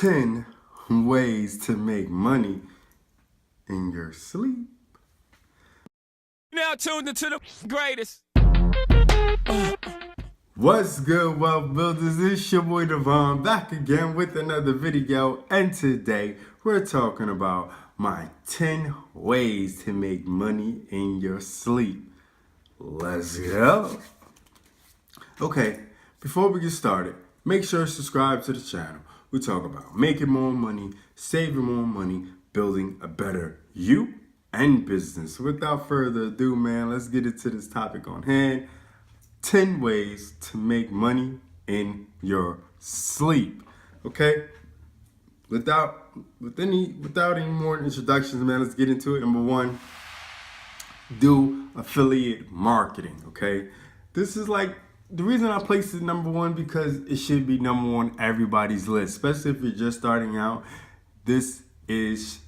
10 ways to make money in your sleep. Now tuned into the greatest. What's good, wealth builders? It's your boy Devon back again with another video, and today we're talking about my 10 ways to make money in your sleep. Let's go. Okay, before we get started, make sure to subscribe to the channel. We talk about making more money, saving more money, building a better you and business. Without further ado, man, let's get into this topic on hand. 10 ways to make money in your sleep. Okay? Without any more introductions, man, let's get into it. Number one, do affiliate marketing. Okay? This is like the reason I placed it number one, because it should be number one on everybody's list, especially if you're just starting out. This is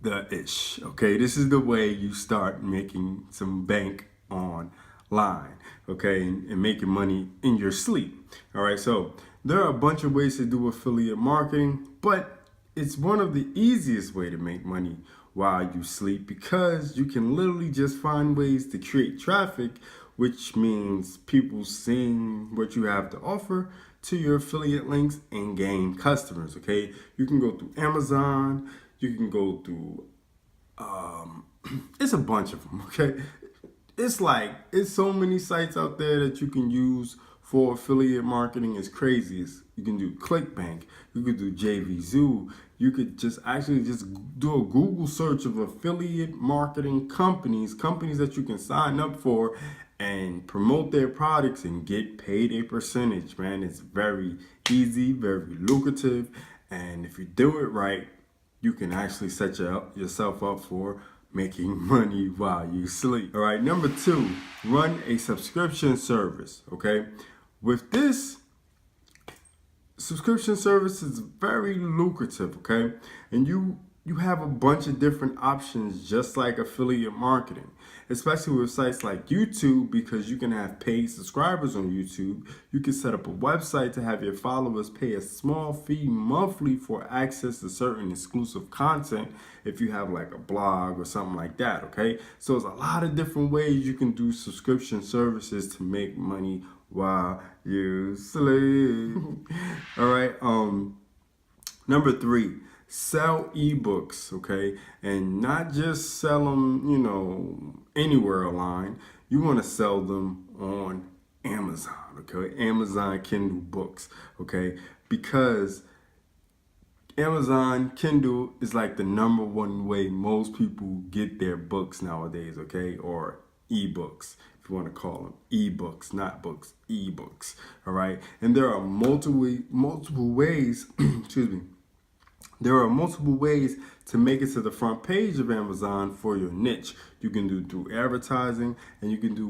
the ish. Okay? This is the way you start making some bank online. Okay, and making money in your sleep. All right, so there are a bunch of ways to do affiliate marketing, but it's one of the easiest way to make money while you sleep, because you can literally just find ways to create traffic, which means people seeing what you have to offer to your affiliate links and gain customers. Okay, you can go through Amazon, you can go through it's a bunch of them. Okay, it's so many sites out there that you can use for affiliate marketing. It's crazy. You can do ClickBank, you could do JVZoo, you could just do a Google search of affiliate marketing companies that you can sign up for and promote their products and get paid a percentage, man. It's very easy, very lucrative, and if you do it right, you can actually set yourself up for making money while you sleep. All right, number two, run a subscription service. Okay, with this subscription service is very lucrative. Okay, and you have a bunch of different options, just like affiliate marketing, especially with sites like YouTube, because you can have paid subscribers on YouTube. You can set up a website to have your followers pay a small fee monthly for access to certain exclusive content if you have like a blog or something like that. Okay, so there's a lot of different ways you can do subscription services to make money while you sleep. All right, number three, sell ebooks. Okay, and not just sell them anywhere online. You want to sell them on Amazon. Okay, Amazon Kindle books. Okay, because Amazon Kindle is like the number one way most people get their books nowadays. Okay, or ebooks, if you want to call them ebooks, not books, ebooks. All right, and there are multiple ways excuse me. There are multiple ways to make it to the front page of Amazon for your niche. You can do through advertising, and you can do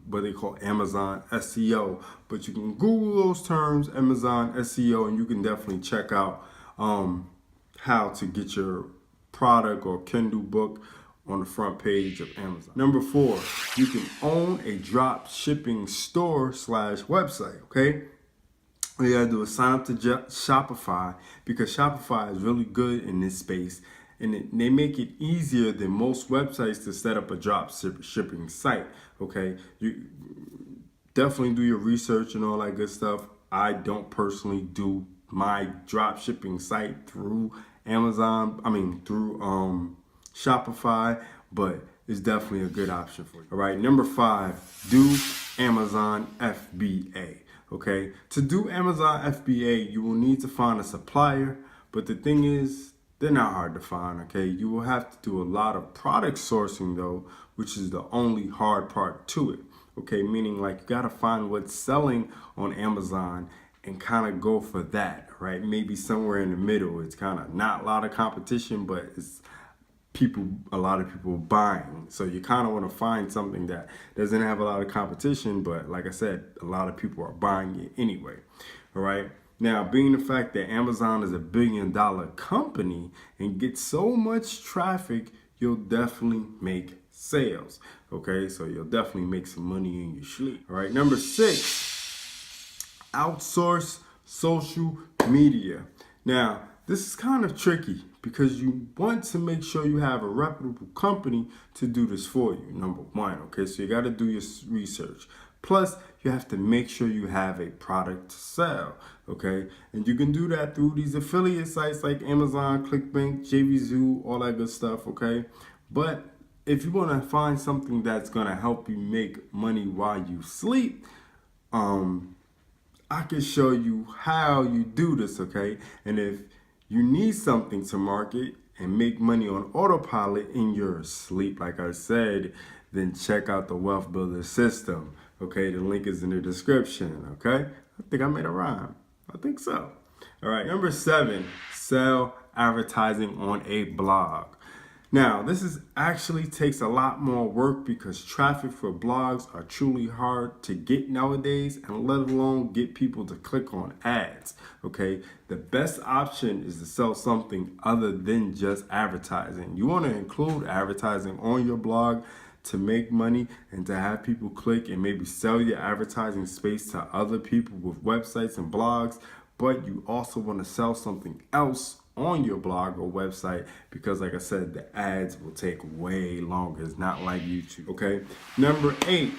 what they call Amazon SEO. But you can Google those terms, Amazon SEO, and you can definitely check out how to get your product or Kindle book on the front page of Amazon. Number four, you can own a drop shipping store / website. Okay, all you gotta do is sign up to Shopify, because Shopify is really good in this space, and they make it easier than most websites to set up a drop shipping site. Okay, you definitely do your research and all that good stuff. I don't personally do my drop shipping site through through Shopify, but it's definitely a good option for you. All right, number five, do Amazon FBA. Okay, to do Amazon FBA, you will need to find a supplier, but the thing is, they're not hard to find. Okay, you will have to do a lot of product sourcing though, which is the only hard part to it. Okay, meaning like you gotta find what's selling on Amazon and kind of go for that, right? Maybe somewhere in the middle. It's kind of not a lot of competition, but it's a lot of people buying. So you kind of want to find something that doesn't have a lot of competition, but like I said, a lot of people are buying it anyway. All right. Now, being the fact that Amazon is $1 billion company and gets so much traffic, you'll definitely make sales. Okay, so you'll definitely make some money in your sleep. All right, number six, outsource social media. Now, this is kind of tricky because you want to make sure you have a reputable company to do this for you, number one, okay? So you got to do your research. Plus, you have to make sure you have a product to sell, okay? And you can do that through these affiliate sites like Amazon, ClickBank, JVZoo, all that good stuff, okay? But if you want to find something that's going to help you make money while you sleep, I can show you how you do this, okay? And if you need something to market and make money on autopilot in your sleep, like I said, then check out the Wealth Builder system, okay? The link is in the description, okay? I think I made a rhyme. I think so. All right, number 7, sell advertising on a blog. Now, this actually takes a lot more work because traffic for blogs are truly hard to get nowadays, and let alone get people to click on ads, okay? The best option is to sell something other than just advertising. You want to include advertising on your blog to make money and to have people click and maybe sell your advertising space to other people with websites and blogs, but you also want to sell something else on your blog or website because, like I said, the ads will take way longer. It's not like YouTube, okay? Number 8,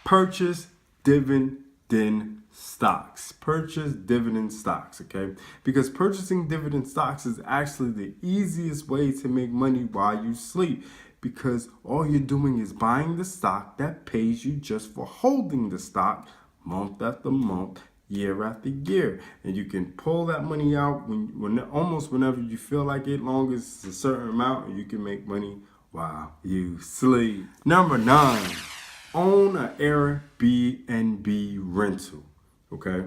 purchase dividend stocks. Purchase dividend stocks, okay? Because purchasing dividend stocks is actually the easiest way to make money while you sleep, because all you're doing is buying the stock that pays you just for holding the stock month after month, year after year, and you can pull that money out almost whenever you feel like it, long as it's a certain amount, and you can make money while you sleep. Number 9, own an AIRBNB rental, okay?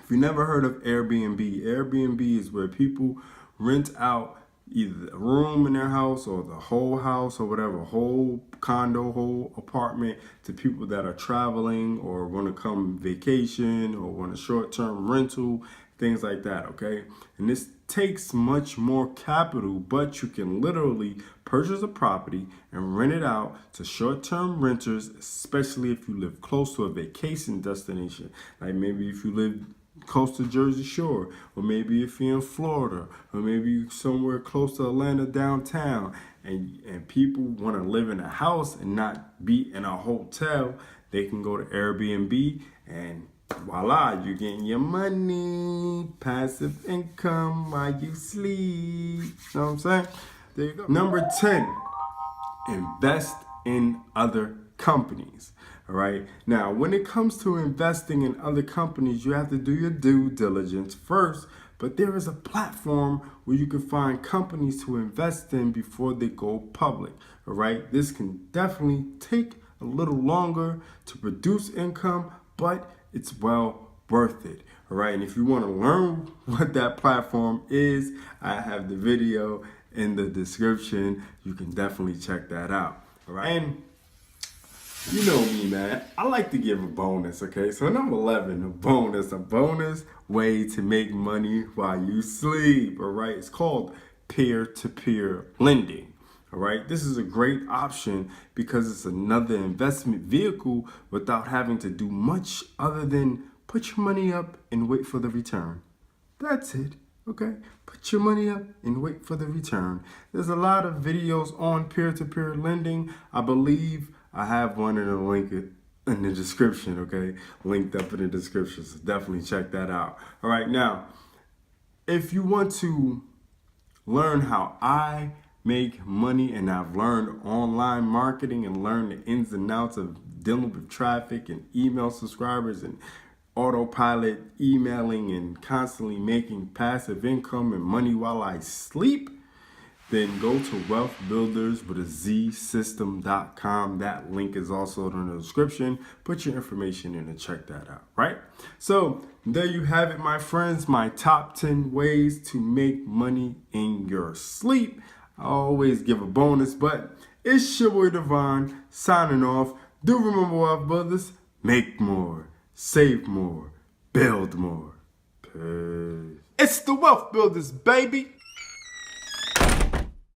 If you never heard of AIRBNB, Airbnb is where people rent out either a room in their house or the whole house or whatever, whole condo, whole apartment, to people that are traveling or want to come vacation or want a short-term rental, things like that, okay? And this takes much more capital, but you can literally purchase a property and rent it out to short-term renters, especially if you live close to a vacation destination. Like maybe if you live close to Jersey Shore, or maybe if you're in Florida, or maybe somewhere close to Atlanta downtown, and people want to live in a house and not be in a hotel, they can go to Airbnb, and voila, you're getting your money, passive income while you sleep. You know what I'm saying? There you go. Number 10, invest in other companies. All right. Now, when it comes to investing in other companies, you have to do your due diligence first. But there is a platform where you can find companies to invest in before they go public. All right. This can definitely take a little longer to produce income, but it's well worth it. All right. And if you want to learn what that platform is, I have the video in the description. You can definitely check that out. All right. And you know me, man. I like to give a bonus, okay? So number 11, a bonus way to make money while you sleep, all right? It's called peer-to-peer lending, all right? This is a great option because it's another investment vehicle without having to do much other than put your money up and wait for the return. That's it, okay? Put your money up and wait for the return. There's a lot of videos on peer-to-peer lending. I believe I have one in the link in the description, okay? Linked up in the description, so definitely check that out. All right, now, if you want to learn how I make money and I've learned online marketing and learned the ins and outs of dealing with traffic and email subscribers and autopilot emailing and constantly making passive income and money while I sleep, then go to wealthbuilderswithaz system.com. That link is also in the description. Put your information in and check that out, right? So there you have it, my friends, my top 10 ways to make money in your sleep. I always give a bonus, but it's your boy Devon signing off. Do remember, Wealth Builders, make more, save more, build more. Peace. It's the Wealth Builders, baby.